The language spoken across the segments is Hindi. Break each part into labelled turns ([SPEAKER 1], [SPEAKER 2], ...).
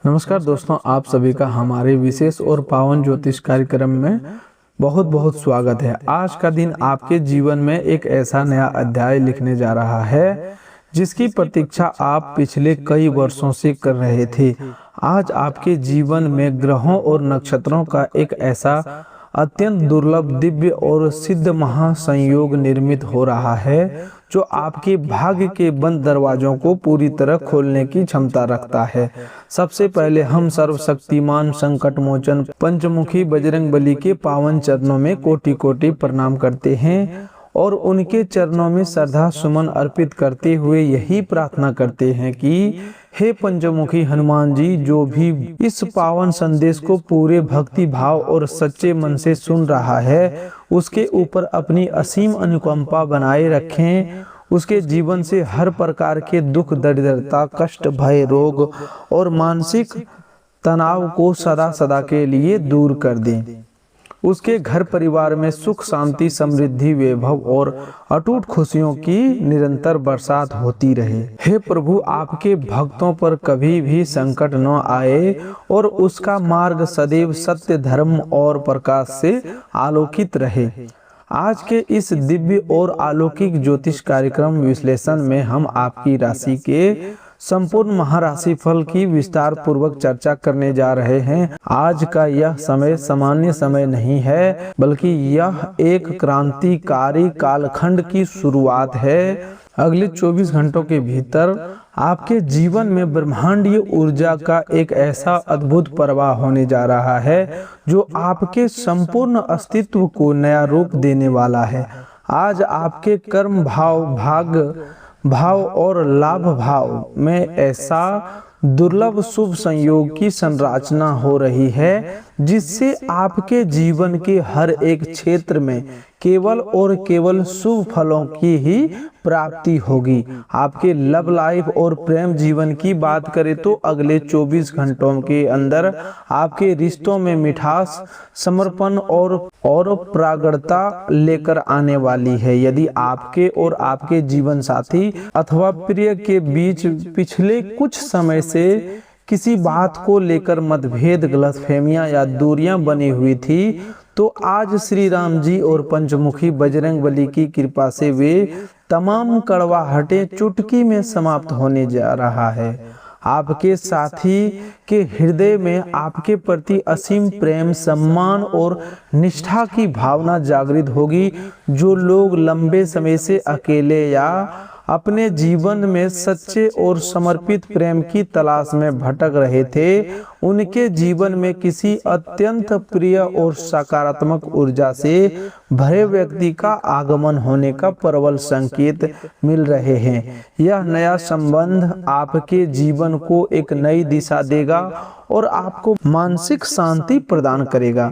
[SPEAKER 1] नमस्कार दोस्तों, आप सभी का हमारे विशेष और पावन ज्योतिष कार्यक्रम में बहुत बहुत स्वागत है। आज का दिन आपके जीवन में एक ऐसा नया अध्याय लिखने जा रहा है जिसकी प्रतीक्षा आप पिछले कई वर्षों से कर रहे थे। आज आपके जीवन में ग्रहों और नक्षत्रों का एक ऐसा अत्यंत दुर्लभ, दिव्य और सिद्ध महासंयोग निर्मित हो रहा है जो आपके भाग्य के बंद दरवाजों को पूरी तरह खोलने की क्षमता रखता है। सबसे पहले हम सर्वशक्तिमान संकट मोचन पंचमुखी बजरंगबली के पावन चरणों में कोटि कोटि प्रणाम करते हैं और उनके चरणों में श्रद्धा सुमन अर्पित करते हुए यही प्रार्थना करते हैं कि हे पंचमुखी हनुमान जी, जो भी इस पावन संदेश को पूरे भक्ति भाव और सच्चे मन से सुन रहा है, उसके ऊपर अपनी असीम अनुकंपा बनाए रखें। उसके जीवन से हर प्रकार के दुख, दरिद्रता, कष्ट, भय, रोग और मानसिक तनाव को सदा सदा के लिए दूर कर दें। उसके घर परिवार में सुख, शांति, समृद्धि, वैभव और अटूट खुशियों की निरंतर बरसात होती रहे। हे प्रभु, आपके भक्तों पर कभी भी संकट न आए और उसका मार्ग सदैव सत्य, धर्म और प्रकाश से आलोकित रहे। आज के इस दिव्य और अलौकिक ज्योतिष कार्यक्रम विश्लेषण में हम आपकी राशि के संपूर्ण महाराशि फल की विस्तार पूर्वक चर्चा करने जा रहे हैं। आज का यह समय सामान्य समय नहीं है, बल्कि यह एक क्रांतिकारी कालखंड की शुरुआत है। अगले 24 घंटों के भीतर आपके जीवन में ब्रह्मांडीय ऊर्जा का एक ऐसा अद्भुत प्रवाह होने जा रहा है जो आपके संपूर्ण अस्तित्व को नया रूप देने वाला है। आज आपके कर्म भाव और लाभ भाव में ऐसा दुर्लभ शुभ संयोग की संरचना हो रही है जिससे आपके जीवन के हर एक क्षेत्र में केवल और केवल शुभ फलों की ही प्राप्ति होगी। आपके लव लाइफ और प्रेम जीवन की बात करें तो अगले 24 घंटों के अंदर आपके रिश्तों में मिठास, समर्पण और प्रागड़ता लेकर आने वाली है। यदि आपके और आपके जीवन साथी अथवा प्रिय के बीच पिछले कुछ समय से किसी बात को लेकर मतभेद, गलतफहमियां या दूरियां बनी हुई थी, तो आज श्री राम जी और पंचमुखी बजरंगबली की कृपा से वे तमाम कड़वाहटें चुटकी में समाप्त होने जा रहा है। आपके साथी के हृदय में आपके प्रति असीम प्रेम, सम्मान और निष्ठा की भावना जागृत होगी। जो लोग लंबे समय से अकेले या अपने जीवन में सच्चे और समर्पित प्रेम की तलाश में भटक रहे थे, उनके जीवन में किसी अत्यंत प्रिय और सकारात्मक ऊर्जा से भरे व्यक्ति का आगमन होने का प्रबल संकेत मिल रहे हैं। यह नया संबंध आपके जीवन को एक नई दिशा देगा और आपको मानसिक शांति प्रदान करेगा।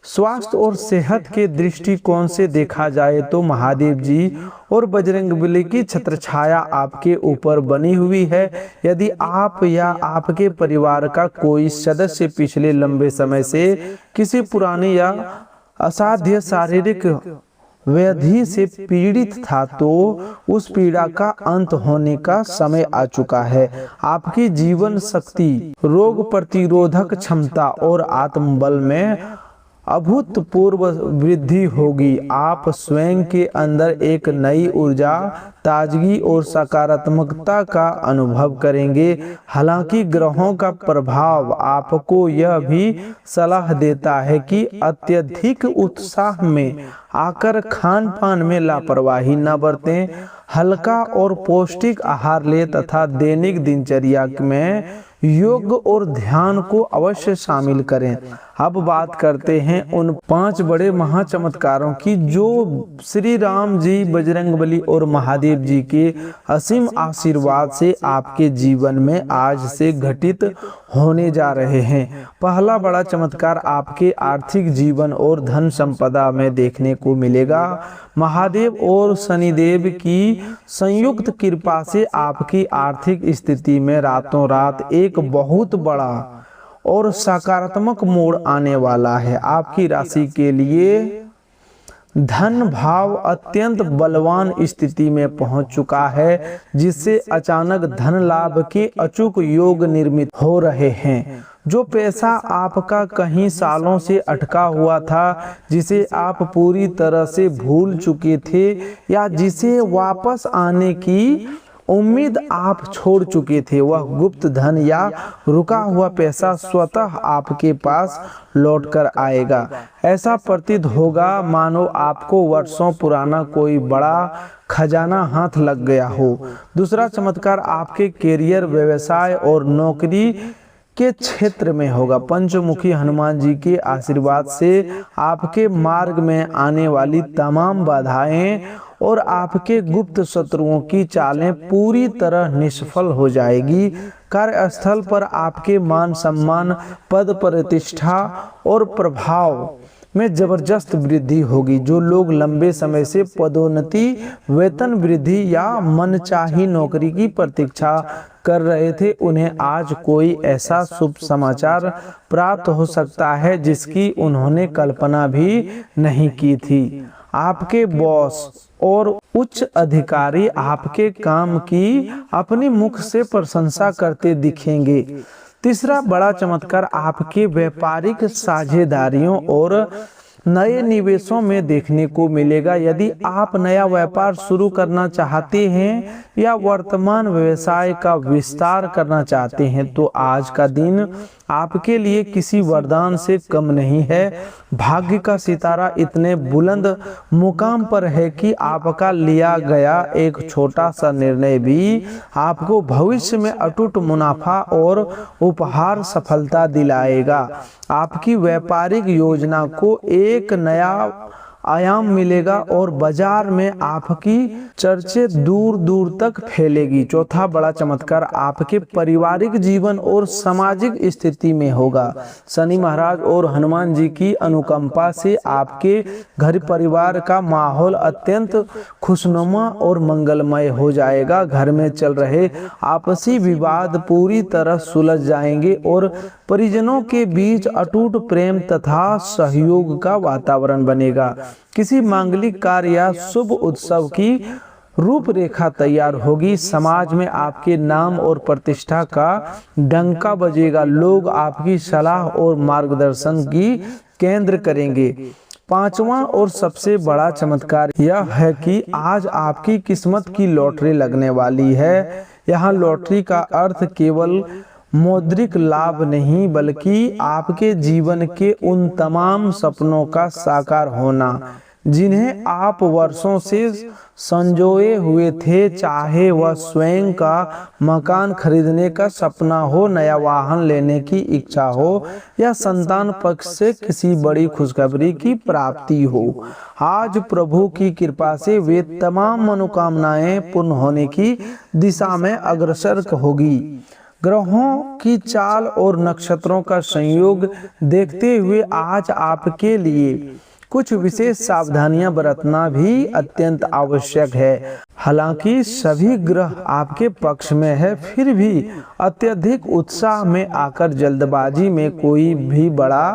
[SPEAKER 1] स्वास्थ्य और सेहत के दृष्टिकोण से देखा जाए तो महादेव जी और बजरंगबली की छत्रछाया आपके ऊपर बनी हुई है। यदि आप या आपके परिवार का कोई सदस्य पिछले लंबे समय से किसी पुरानी या असाध्य शारीरिक व्याधि से पीड़ित था, तो उस पीड़ा का अंत होने का समय आ चुका है। आपकी जीवन शक्ति, रोग प्रतिरोधक क्षमता और आत्मबल में अभूतपूर्व वृद्धि होगी। आप स्वयं के अंदर एक नई ऊर्जा, ताजगी और सकारात्मकता का अनुभव करेंगे। हालांकि ग्रहों का प्रभाव आपको यह भी सलाह देता है कि अत्यधिक उत्साह में आकर खान पान में लापरवाही न बरतें। हल्का और पौष्टिक आहार लें तथा दैनिक दिनचर्या में योग और ध्यान को अवश्य शामिल करें। अब बात करते हैं उन 5 बड़े महाचमत्कारों की जो श्री राम जी, बजरंगबली और महादेव जी के असीम आशीर्वाद से आपके जीवन में आज से घटित होने जा रहे हैं। पहला बड़ा चमत्कार आपके आर्थिक जीवन और धन संपदा में देखने को मिलेगा। महादेव और शनिदेव की संयुक्त कृपा से आपकी आर्थिक स्थिति में रातों रात एक बहुत बड़ा और सकारात्मक मोड़ आने वाला है। आपकी राशि के लिए धन भाव अत्यंत बलवान स्थिति में पहुंच चुका है, जिससे अचानक धन लाभ के अचूक योग निर्मित हो रहे हैं। जो पैसा आपका कहीं सालों से अटका हुआ था, जिसे आप पूरी तरह से भूल चुके थे या जिसे वापस आने की उम्मीद आप छोड़ चुके थे, वह गुप्त धन या रुका हुआ पैसा स्वतः आपके पास लौट कर आएगा। ऐसा प्रतीत होगा मानो आपको वर्षों पुराना कोई बड़ा खजाना हाथ लग गया हो। दूसरा चमत्कार आपके कैरियर, व्यवसाय और नौकरी के क्षेत्र में होगा। पंचमुखी हनुमान जी के आशीर्वाद से आपके मार्ग में आने वाली तमाम बाधाएं और आपके गुप्त शत्रुओं की चालें पूरी तरह निष्फल हो जाएगी। कार्यस्थल पर आपके मान सम्मान, पद प्रतिष्ठा और प्रभाव में जबरदस्त वृद्धि होगी। जो लोग लंबे समय से पदोन्नति, वेतन वृद्धि या मनचाही नौकरी की प्रतीक्षा कर रहे थे, उन्हें आज कोई ऐसा शुभ समाचार प्राप्त हो सकता है जिसकी उन्होंने कल्पना भी नहीं की थी। आपके बॉस और उच्च अधिकारी आपके काम की अपने मुख से प्रशंसा करते दिखेंगे। तीसरा बड़ा चमत्कार आपके व्यापारिक साझेदारियों और नए निवेशों में देखने को मिलेगा। यदि आप नया व्यापार शुरू करना चाहते हैं या वर्तमान व्यवसाय का विस्तार करना चाहते हैं, तो आज का दिन आपके लिए किसी वरदान से कम नहीं है। भाग्य का सितारा इतने बुलंद मुकाम पर है कि आपका लिया गया एक छोटा सा निर्णय भी आपको भविष्य में अटूट मुनाफा और उपहार सफलता दिलाएगा। आपकी व्यापारिक योजना को एक नया आयाम मिलेगा और बाजार में आपकी चर्चे दूर दूर तक फैलेगी। चौथा बड़ा चमत्कार आपके पारिवारिक जीवन और सामाजिक स्थिति में होगा। शनि महाराज और हनुमान जी की अनुकंपा से आपके घर परिवार का माहौल अत्यंत खुशनुमा और मंगलमय हो जाएगा। घर में चल रहे आपसी विवाद पूरी तरह सुलझ जाएंगे और परिजनों के बीच अटूट प्रेम तथा सहयोग का वातावरण बनेगा। किसी मांगलिक कार्य या शुभ उत्सव की रूपरेखा तैयार होगी। समाज में आपके नाम और प्रतिष्ठा का डंका बजेगा। लोग आपकी सलाह और मार्गदर्शन की केंद्र करेंगे। पांचवा और सबसे बड़ा चमत्कार यह है कि आज आपकी किस्मत की लॉटरी लगने वाली है। यहाँ लॉटरी का अर्थ केवल मौद्रिक लाभ नहीं, बल्कि आपके जीवन के उन तमाम सपनों का साकार होना जिन्हें आप वर्षों से संजोए हुए थे। चाहे वह स्वयं का मकान खरीदने का सपना हो, नया वाहन लेने की इच्छा हो या संतान पक्ष से किसी बड़ी खुशखबरी की प्राप्ति हो, आज प्रभु की कृपा से वे तमाम मनोकामनाएं पूर्ण होने की दिशा में अग्रसर होगी। ग्रहों की चाल और नक्षत्रों का संयोग देखते हुए आज आपके लिए कुछ विशेष सावधानियां बरतना भी अत्यंत आवश्यक है। हालांकि सभी ग्रह आपके पक्ष में है, फिर भी अत्यधिक उत्साह में आकर जल्दबाजी में कोई भी बड़ा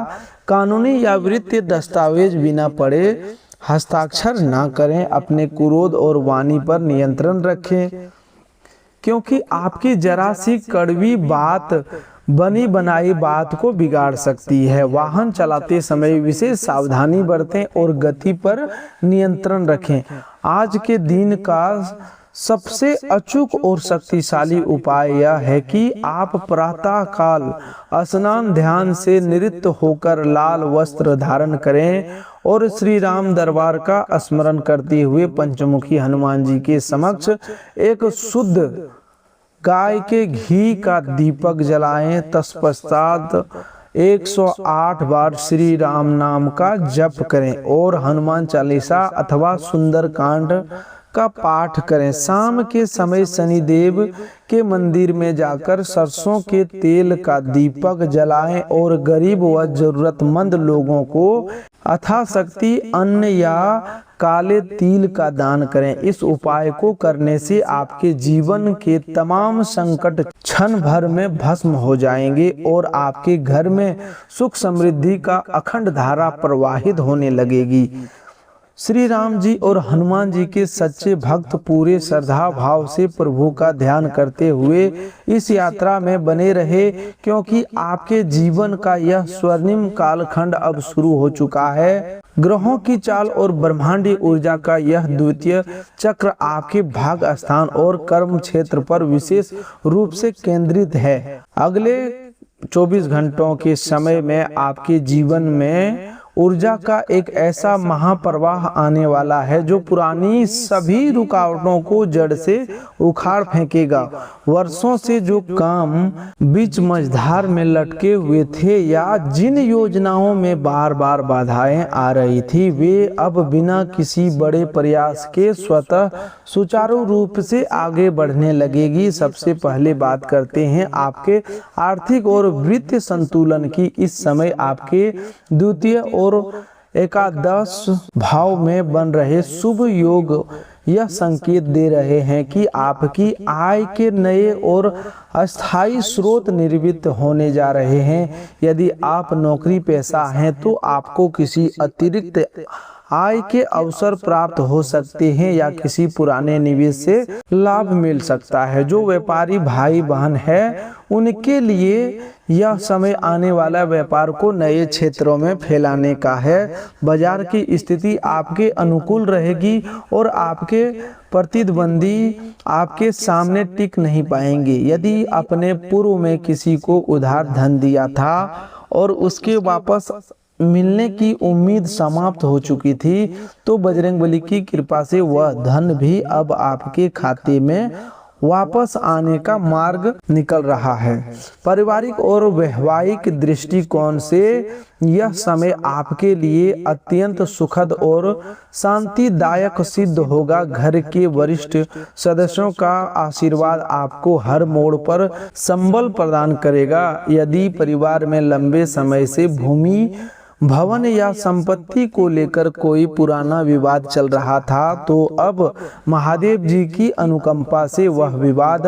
[SPEAKER 1] कानूनी या वित्तीय दस्तावेज बिना पढ़े हस्ताक्षर ना करें। अपने क्रोध और वाणी पर नियंत्रण रखें, क्योंकि आपकी जरा सी कड़वी बात बनी बनाई बात को बिगाड़ सकती है। वाहन चलाते समय विशेष सावधानी बरतें और गति पर नियंत्रण रखें। आज के दिन का सबसे अचूक और शक्तिशाली उपाय यह है कि आप प्रातः काल स्नान ध्यान से निवृत्त होकर लाल वस्त्र धारण करें और श्री राम दरबार का स्मरण करते हुए पंचमुखी हनुमान जी के समक्ष एक शुद्ध गाय के घी का दीपक जलाएं। तत्पश्चात 108 बार श्री राम नाम का जप करें और हनुमान चालीसा अथवा सुंदरकांड का पाठ करें। शाम के समय शनिदेव के मंदिर में जाकर सरसों के तेल का दीपक जलाएं और गरीब व जरूरतमंद लोगों को यथाशक्ति अन्न या काले तिल का दान करें। इस उपाय को करने से आपके जीवन के तमाम संकट क्षण भर में भस्म हो जाएंगे और आपके घर में सुख समृद्धि का अखंड धारा प्रवाहित होने लगेगी। श्री राम जी और हनुमान जी के सच्चे भक्त पूरे श्रद्धा भाव से प्रभु का ध्यान करते हुए इस यात्रा में बने रहे, क्योंकि आपके जीवन का यह स्वर्णिम कालखंड अब शुरू हो चुका है। ग्रहों की चाल और ब्रह्मांडीय ऊर्जा का यह द्वितीय चक्र आपके भाग्य स्थान और कर्म क्षेत्र पर विशेष रूप से केंद्रित है। अगले 24 घंटों के समय में आपके जीवन में ऊर्जा का एक ऐसा महाप्रवाह आने वाला है जो पुरानी सभी रुकावटों को जड़ से उखाड़ फेंकेगा। वर्षों से जो काम बीच मझधार में लटके हुए थे या जिन योजनाओं में बार बार बाधाएं आ रही थी, वे अब बिना किसी बड़े प्रयास के स्वतः सुचारू रूप से आगे बढ़ने लगेगी। सबसे पहले बात करते हैं आपके आर्थिक और वित्तीय संतुलन की। इस समय आपके द्वितीय और एकादश भाव में बन रहे शुभ योग यह संकेत दे रहे हैं कि आपकी आय के नए और अस्थायी स्रोत निर्मित होने जा रहे हैं। यदि आप नौकरी पेशा हैं तो आपको किसी अतिरिक्त आय के अवसर प्राप्त हो सकते हैं या किसी पुराने निवेश से लाभ मिल सकता है। जो व्यापारी भाई बहन है उनके लिए यह समय आने वाला व्यापार को नए क्षेत्रों में फैलाने का है। बाजार की स्थिति आपके अनुकूल रहेगी और आपके प्रतिद्वंदी आपके सामने टिक नहीं पाएंगे। यदि आपने पूर्व में किसी को उधार धन दिया था और उसके वापस मिलने की उम्मीद समाप्त हो चुकी थी, तो बजरंगबली की कृपा से वह धन भी अब आपके खाते में वापस आने का मार्ग निकल रहा है। पारिवारिक और वैवाहिक दृष्टिकोण से यह समय आपके लिए अत्यंत सुखद और शांतिदायक सिद्ध होगा। घर के वरिष्ठ सदस्यों का आशीर्वाद आपको हर मोड़ पर संबल प्रदान करेगा। यदि परिवार में लंबे समय से भूमि भवन या संपत्ति को लेकर कोई पुराना विवाद चल रहा था, तो अब महादेव जी की अनुकंपा से वह विवाद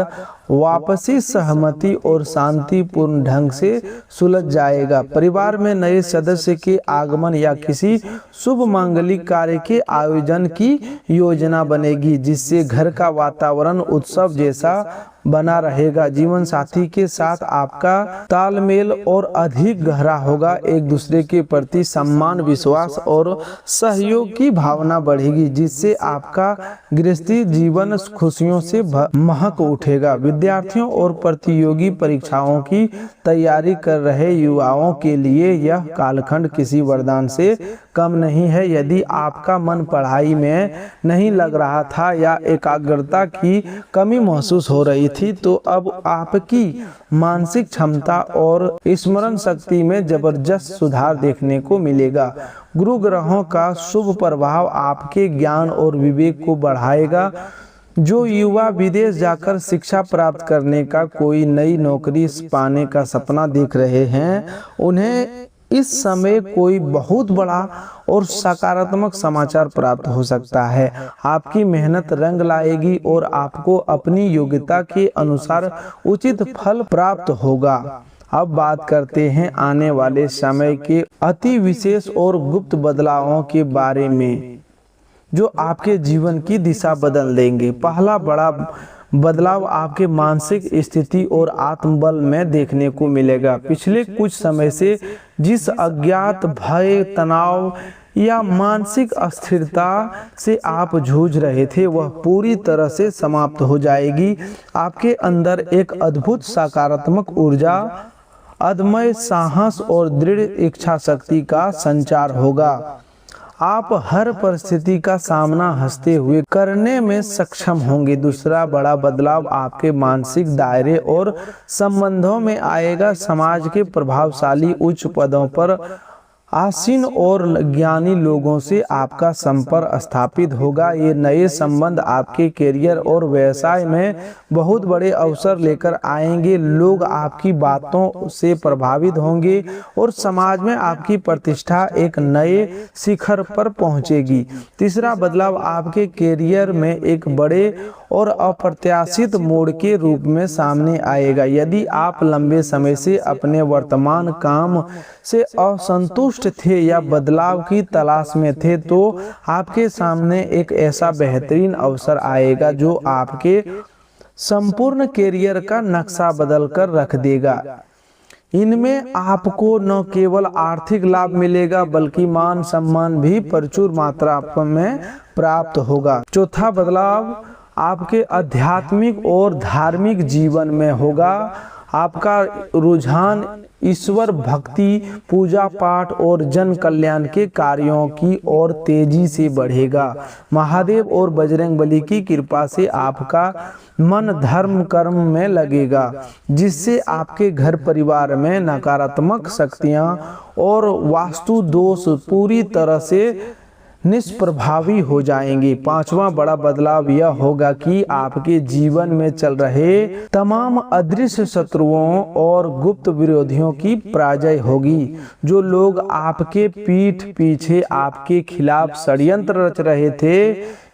[SPEAKER 1] वापसी सहमति और शांतिपूर्ण ढंग से सुलझ जाएगा। परिवार में नए सदस्य के आगमन या किसी शुभ मांगलिक कार्य के आयोजन की योजना बनेगी, जिससे घर का वातावरण उत्सव जैसा बना रहेगा। जीवन साथी के साथ आपका तालमेल और अधिक गहरा होगा। एक दूसरे के प्रति सम्मान, विश्वास और सहयोग की भावना बढ़ेगी, जिससे आपका गृहस्थी जीवन खुशियों से महक उठेगा। विद्यार्थियों और प्रतियोगी परीक्षाओं की तैयारी कर रहे युवाओं के लिए यह कालखंड किसी वरदान से कम नहीं है। यदि आपका मन पढ़ाई में नहीं लग रहा था या एकाग्रता की कमी महसूस हो रही थी, तो अब आपकी मानसिक क्षमता और स्मरण शक्ति में जबरदस्त सुधार देखने को मिलेगा। गुरु ग्रहों का शुभ प्रभाव आपके ज्ञान और विवेक को बढ़ाएगा। जो युवा विदेश जाकर शिक्षा प्राप्त करने का, कोई नई नौकरी पाने का सपना देख रहे हैं, उन्हें इस समय कोई बहुत बड़ा और सकारात्मक समाचार प्राप्त हो सकता है। आपकी मेहनत रंग लाएगी और आपको अपनी योग्यता के अनुसार उचित फल प्राप्त होगा। अब बात करते हैं आने वाले समय के अति विशेष और गुप्त बदलावों के बारे में, जो आपके जीवन की दिशा बदल देंगे। पहला बड़ा बदलाव आपके मानसिक स्थिति और आत्मबल में देखने को मिलेगा। पिछले कुछ समय से जिस अज्ञात भय, तनाव या मानसिक अस्थिरता से आप जूझ रहे थे, वह पूरी तरह से समाप्त हो जाएगी। आपके अंदर एक अद्भुत सकारात्मक ऊर्जा, अदम्य साहस और दृढ़ इच्छा शक्ति का संचार होगा। आप हर परिस्थिति का सामना हंसते हुए करने में सक्षम होंगे। दूसरा बड़ा बदलाव आपके मानसिक दायरे और संबंधों में आएगा। समाज के प्रभावशाली उच्च पदों पर आसीन और ज्ञानी लोगों से आपका संपर्क स्थापित होगा। ये नए संबंध आपके करियर और व्यवसाय में बहुत बड़े अवसर लेकर आएंगे। लोग आपकी बातों से प्रभावित होंगे और समाज में आपकी प्रतिष्ठा एक नए शिखर पर पहुंचेगी। तीसरा बदलाव आपके करियर में एक बड़े और अप्रत्याशित मोड़ के रूप में सामने आएगा। यदि आप लंबे समय से अपने वर्तमान काम से असंतुष्ट असंतुष्ट थे या बदलाव की तलाश में थे, तो आपके सामने एक ऐसा बेहतरीन अवसर आएगा जो आपके संपूर्ण कैरियर का नक्शा बदल कर रख देगा। इनमें आपको न केवल आर्थिक लाभ मिलेगा बल्कि मान सम्मान भी प्रचुर मात्रा में प्राप्त होगा। चौथा बदलाव आपके आध्यात्मिक और धार्मिक जीवन में होगा। आपका रुझान ईश्वर भक्ति, पूजा पाठ और जन कल्याण के कार्यों की ओर तेजी से बढ़ेगा। महादेव और बजरंगबली की कृपा से आपका मन धर्म कर्म में लगेगा, जिससे आपके घर परिवार में नकारात्मक शक्तियां और वास्तु दोष पूरी तरह से निष्प्रभावी हो जाएंगे। पांचवा बड़ा बदलाव यह होगा कि आपके जीवन में चल रहे तमाम अदृश्य शत्रुओं और गुप्त विरोधियों की पराजय होगी। जो लोग आपके पीठ पीछे आपके खिलाफ षड्यंत्र रच रहे थे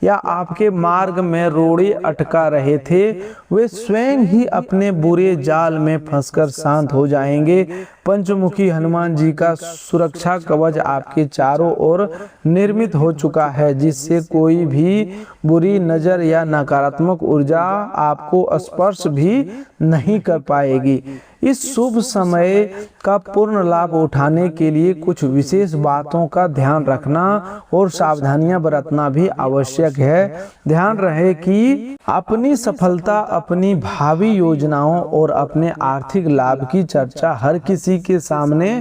[SPEAKER 1] या आपके मार्ग में रोड़े अटका रहे थे, वे स्वयं ही अपने बुरे जाल में फंसकर शांत हो जाएंगे। पंचमुखी हनुमान जी का सुरक्षा कवच आपके चारों ओर निर्मित हो चुका है, जिससे कोई भी बुरी नजर या नकारात्मक ऊर्जा आपको स्पर्श भी नहीं कर पाएगी। इस शुभ समय का पूर्ण लाभ उठाने के लिए कुछ विशेष बातों का ध्यान रखना और सावधानियां बरतना भी आवश्यक है। ध्यान रहे कि अपनी सफलता, अपनी भावी योजनाओं और अपने आर्थिक लाभ की चर्चा हर किसी के सामने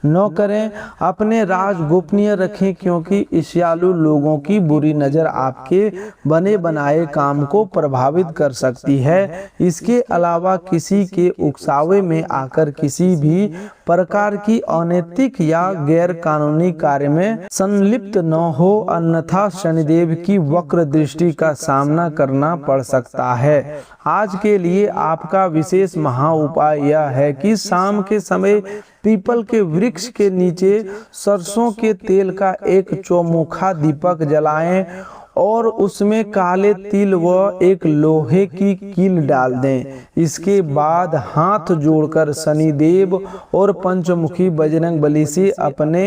[SPEAKER 1] न करें। अपने राज गोपनीय रखें, क्योंकि ईर्ष्यालु लोगों की बुरी नजर आपके बने बनाए काम को प्रभावित कर सकती है। इसके अलावा किसी के उकसावे में आकर किसी भी प्रकार की अनैतिक या गैर कानूनी कार्य में संलिप्त न हो, अन्यथा शनिदेव की वक्र दृष्टि का सामना करना पड़ सकता है। आज के लिए आपका विशेष महा उपाय यह है कि शाम के समय पीपल के वृक्ष के नीचे सरसों के तेल का एक चौमुखा दीपक जलाएं और उसमें काले तिल व एक लोहे की कील डाल दें। इसके बाद हाथ जोड़कर शनिदेव और पंचमुखी बजरंगबली से अपने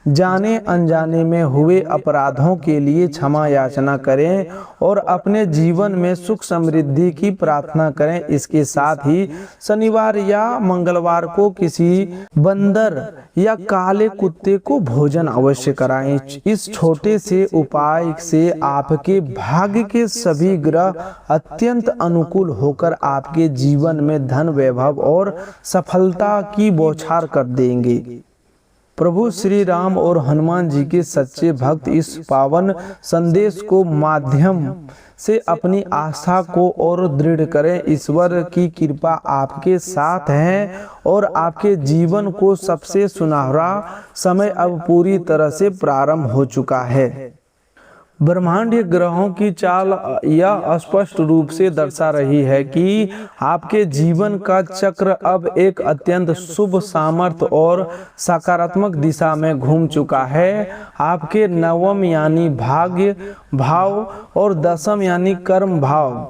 [SPEAKER 1] जाने अनजाने में हुए अपराधों के लिए क्षमा याचना करें और अपने जीवन में सुख समृद्धि की प्रार्थना करें। इसके साथ ही शनिवार या मंगलवार को किसी बंदर या काले कुत्ते को भोजन अवश्य कराएं। इस छोटे से उपाय से आपके भाग्य के सभी ग्रह अत्यंत अनुकूल होकर आपके जीवन में धन, वैभव और सफलता की बौछार कर देंगे। प्रभु श्री राम और हनुमान जी के सच्चे भक्त इस पावन संदेश को माध्यम से अपनी आस्था को और दृढ़ करें। ईश्वर की कृपा आपके साथ है और आपके जीवन को सबसे सुनहरा समय अब पूरी तरह से प्रारंभ हो चुका है। ब्रह्मांडीय ग्रहों की चाल यह स्पष्ट रूप से दर्शा रही है कि आपके जीवन का चक्र अब एक अत्यंत शुभ सामर्थ्य और सकारात्मक दिशा में घूम चुका है। आपके नवम यानी भाग्य भाव और दशम यानी कर्म भाव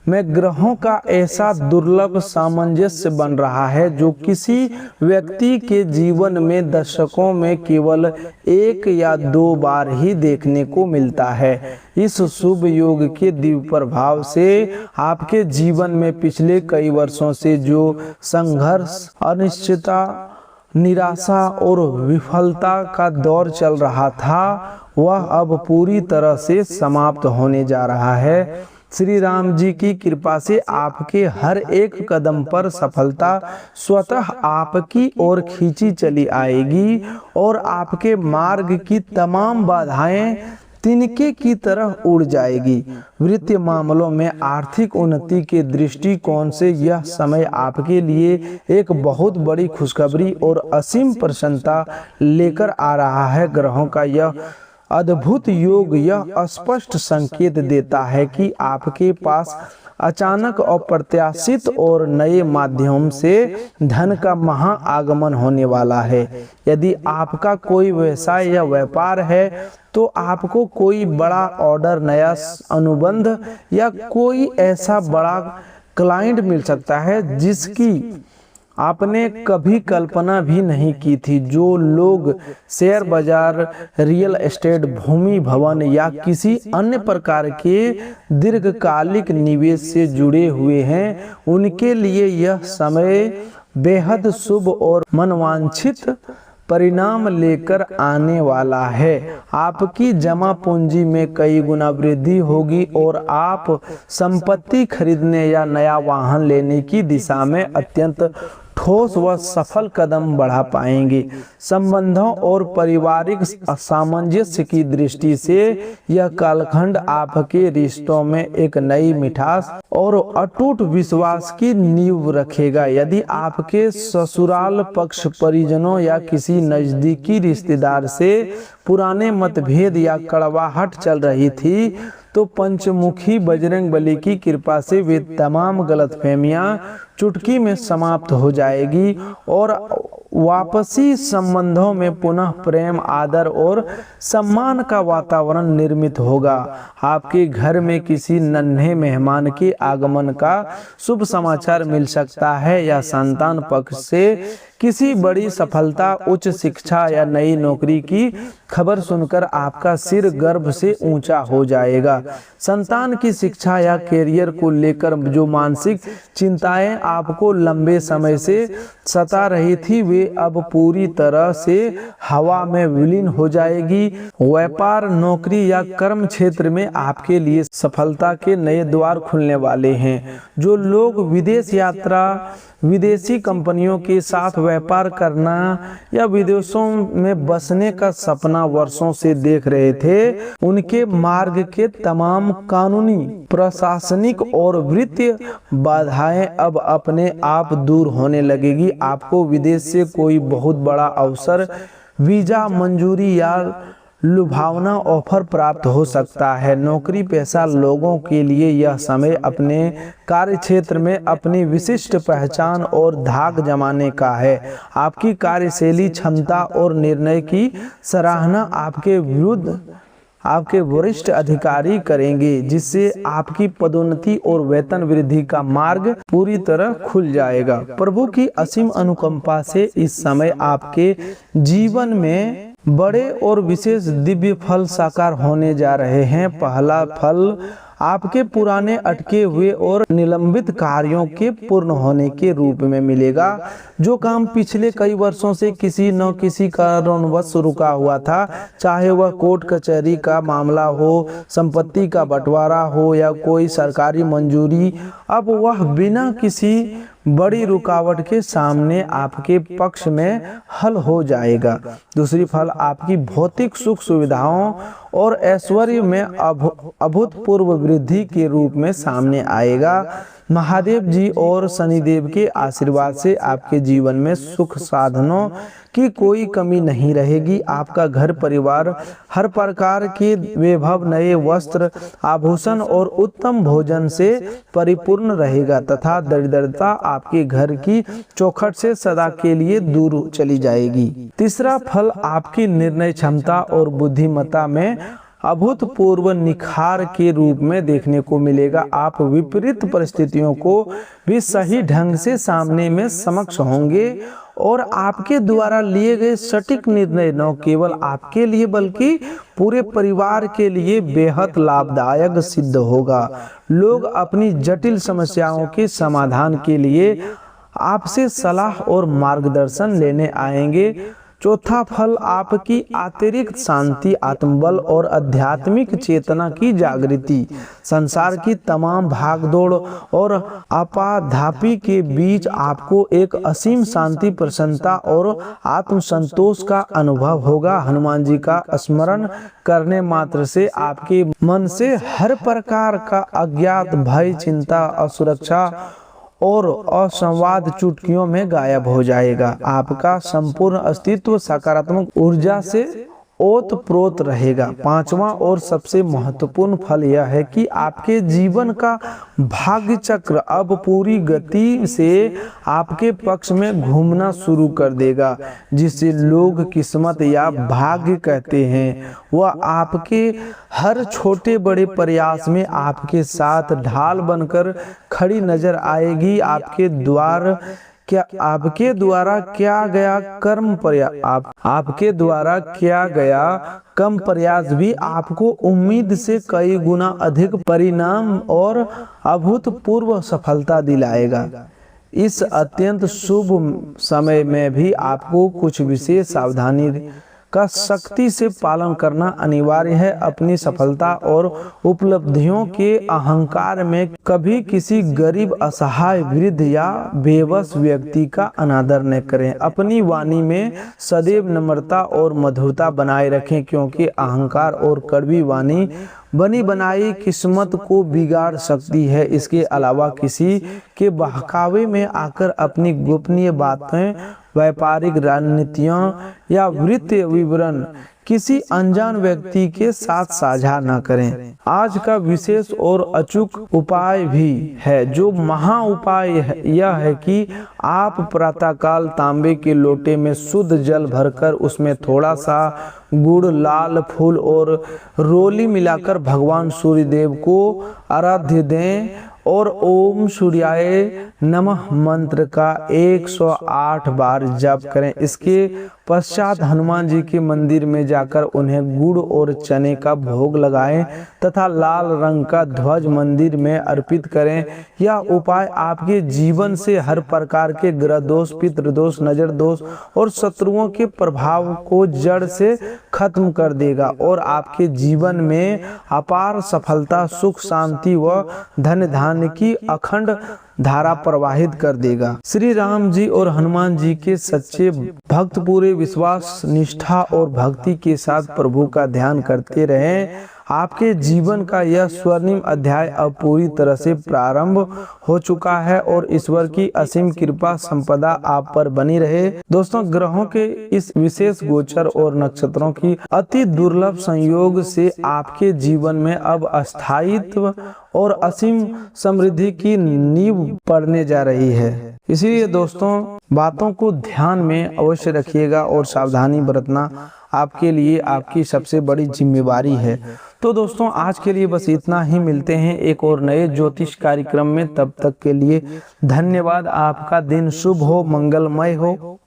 [SPEAKER 1] में ग्रहों का ऐसा दुर्लभ सामंजस्य बन रहा है जो किसी व्यक्ति के जीवन में दशकों में केवल एक या दो बार ही देखने को मिलता है। इस शुभ योग के दिव्य प्रभाव से आपके जीवन में पिछले कई वर्षों से जो संघर्ष, अनिश्चितता, निराशा और विफलता का दौर चल रहा था, वह अब पूरी तरह से समाप्त होने जा रहा है। श्री राम जी की कृपा से आपके हर एक कदम पर सफलता स्वतः आपकी ओर खींची चली आएगी और आपके मार्ग की तमाम बाधाएं तिनके की तरह उड़ जाएगी। वित्तीय मामलों में आर्थिक उन्नति के दृष्टिकोण से यह समय आपके लिए एक बहुत बड़ी खुशखबरी और असीम प्रसन्नता लेकर आ रहा है। ग्रहों का यह अद्भुत योग यह स्पष्ट संकेत देता है कि आपके पास अचानक अप्रत्याशित और नए माध्यम से धन का महा आगमन होने वाला है। यदि आपका कोई व्यवसाय या व्यापार है तो आपको कोई बड़ा ऑर्डर, नया अनुबंध या कोई ऐसा बड़ा क्लाइंट मिल सकता है जिसकी आपने कभी कल्पना भी नहीं की थी। जो लोग शेयर बाजार, रियल एस्टेट, भूमि, भवन या किसी अन्य प्रकार के दीर्घकालिक निवेश से जुड़े हुए हैं, उनके लिए यह समय बेहद शुभ और मनवांछित परिणाम लेकर आने वाला है। आपकी जमा पूंजी में कई गुना वृद्धि होगी और आप संपत्ति खरीदने या नया वाहन लेने की दिशा में अत्यंत ठोस व सफल कदम बढ़ा पाएंगे। संबंधों और पारिवारिक सामंजस्य की दृष्टि से यह कालखंड आपके रिश्तों में एक नई मिठास और अटूट विश्वास की नींव रखेगा। यदि आपके ससुराल पक्ष परिजनों या किसी नजदीकी रिश्तेदार से पुराने मतभेद या कड़वाहट चल रही थी, तो पंचमुखी बजरंग बली की कृपा से वे तमाम गलतफहमियां चुटकी में समाप्त हो जाएगी और वापसी संबंधों में पुनः प्रेम, आदर और सम्मान का वातावरण निर्मित होगा। आपके घर में किसी नन्हे मेहमान के आगमन का शुभ समाचार मिल सकता है या संतान पक्ष से किसी बड़ी सफलता, उच्च शिक्षा या नई नौकरी की खबर सुनकर आपका सिर गर्व से ऊंचा हो जाएगा। संतान की शिक्षा या कैरियर को लेकर जो मानसिक चिंताएं आपको लंबे समय से सता रही थी, वे अब पूरी तरह से हवा में विलीन हो जाएगी। व्यापार, नौकरी या कर्म क्षेत्र में आपके लिए सफलता के नए द्वार खुलने वाले हैं। जो लोग विदेश यात्रा, विदेशी कंपनियों के साथ व्यापार करना या विदेशों में बसने का सपना वर्षों से देख रहे थे, उनके मार्ग के तमाम कानूनी, प्रशासनिक और वित्तीय बाधाएं अब अपने आप दूर होने लगेगी। आपको विदेश से कोई बहुत बड़ा अवसर, वीजा मंजूरी या लुभावना ऑफर प्राप्त हो सकता है। नौकरी पेशा लोगों के लिए यह समय अपने कार्य क्षेत्र में अपनी विशिष्ट पहचान और धाक जमाने का है। आपकी कार्यशैली, क्षमता और निर्णय की सराहना आपके वरिष्ठ अधिकारी करेंगे, जिससे आपकी पदोन्नति और वेतन वृद्धि का मार्ग पूरी तरह खुल जाएगा। प्रभु की असीम अनुकंपा से इस समय आपके जीवन में बड़े और विशेष दिव्य फल साकार होने जा रहे हैं। पहला फल आपके पुराने अटके हुए और निलंबित कार्यों के पूर्ण होने के रूप में मिलेगा। जो काम पिछले कई वर्षों से किसी न किसी कारणवश रुका हुआ था, चाहे वह कोर्ट कचहरी का मामला हो, संपत्ति का बंटवारा हो या कोई सरकारी मंजूरी, अब वह बिना किसी बड़ी रुकावट के सामने आपके पक्ष में हल हो जाएगा। दूसरी फल आपकी भौतिक सुख सुविधाओं और ऐश्वर्य में अभूतपूर्व वृद्धि के रूप में सामने आएगा। महादेव जी और शनिदेव के आशीर्वाद से आपके जीवन में सुख साधनों की कोई कमी नहीं रहेगी। आपका घर परिवार हर प्रकार के वैभव, नए वस्त्र, आभूषण और उत्तम भोजन से परिपूर्ण रहेगा तथा दरिद्रता आपके घर की चौखट से सदा के लिए दूर चली जाएगी। तीसरा फल आपकी निर्णय क्षमता और बुद्धिमत्ता में अभूतपूर्व निखार के रूप में देखने को मिलेगा। आप विपरीत परिस्थितियों को भी सही ढंग से सामने में समक्ष होंगे और आपके द्वारा लिए गए सटीक निर्णय न केवल आपके लिए बल्कि पूरे परिवार के लिए बेहद लाभदायक सिद्ध होगा। लोग अपनी जटिल समस्याओं के समाधान के लिए आपसे सलाह और मार्गदर्शन लेने आएंगे। चौथा फल आपकी अतिरिक्त शांति, आत्मबल और आध्यात्मिक चेतना की जागृति। संसार की तमाम भागदौड़ और आपाधापी के बीच आपको एक असीम शांति, प्रसन्नता और आत्मसंतोष का अनुभव होगा। हनुमान जी का स्मरण करने मात्र से आपके मन से हर प्रकार का अज्ञात भय, चिंता, असुरक्षा और असंवाद चुटकियों में गायब हो जाएगा। आपका संपूर्ण अस्तित्व सकारात्मक ऊर्जा से ओतप्रोत रहेगा। पांचवा और सबसे महत्वपूर्ण फल यह है कि आपके जीवन का भाग्य चक्र अब पूरी गति से आपके पक्ष में घूमना शुरू कर देगा। जिसे लोग किस्मत या भाग्य कहते हैं, वह आपके हर छोटे बड़े प्रयास में आपके साथ ढाल बनकर खड़ी नजर आएगी। आपके द्वार क्या आपके द्वारा किया गया आपके द्वारा किया गया कम प्रयास भी आपको उम्मीद से कई गुना अधिक परिणाम और अभूतपूर्व सफलता दिलाएगा। इस अत्यंत शुभ समय में भी आपको कुछ विशेष सावधानी का सख्ती से पालन करना अनिवार्य है। अपनी सफलता और उपलब्धियों के अहंकार में कभी किसी गरीब, असहाय, वृद्ध या बेबस व्यक्ति का अनादर न करें। अपनी वाणी में सदैव नम्रता और मधुरता बनाए रखें, क्योंकि अहंकार और कड़वी वाणी बनी बनाई किस्मत को बिगाड़ सकती है। इसके अलावा किसी के बहकावे में आकर अपनी गोपनीय बातें, व्यापारिक रणनीतियां या वित्तीय विवरण किसी अनजान व्यक्ति के साथ साझा न करें। आज का विशेष और अचूक उपाय भी है, जो महा उपाय यह है कि आप प्रातःकाल तांबे के लोटे में शुद्ध जल भरकर उसमें थोड़ा सा गुड़, लाल फूल और रोली मिलाकर भगवान सूर्यदेव को आराध्य दें और ओम सूर्याय नमः मंत्र का 108 बार जप करें। इसके पश्चात हनुमान जी के मंदिर में जाकर उन्हें गुड़ और चने का भोग लगाएं तथा लाल रंग का ध्वज मंदिर में अर्पित करें। यह उपाय आपके जीवन से हर प्रकार के ग्रह दोष, पितृ दोष, नजर दोष और शत्रुओं के प्रभाव को जड़ से खत्म कर देगा और आपके जीवन में अपार सफलता, सुख, शांति व धन धान्य की अखंड धारा प्रवाहित कर देगा। श्री राम जी और हनुमान जी के सच्चे भक्त पूरे विश्वास, निष्ठा और भक्ति के साथ प्रभु का ध्यान करते रहें। आपके जीवन का यह स्वर्णिम अध्याय अब पूरी तरह से प्रारंभ हो चुका है और ईश्वर की असीम कृपा संपदा आप पर बनी रहे। दोस्तों, ग्रहों के इस विशेष गोचर और नक्षत्रों की अति दुर्लभ संयोग से आपके जीवन में अब अस्थायित्व और असीम समृद्धि की नींव पड़ने जा रही है। इसीलिए दोस्तों, बातों को ध्यान में अवश्य रखिएगा और सावधानी बरतना आपके लिए आपकी सबसे बड़ी जिम्मेवारी है। तो दोस्तों, आज के लिए बस इतना ही। मिलते हैं एक और नए ज्योतिष कार्यक्रम में। तब तक के लिए धन्यवाद। आपका दिन शुभ हो, मंगलमय हो।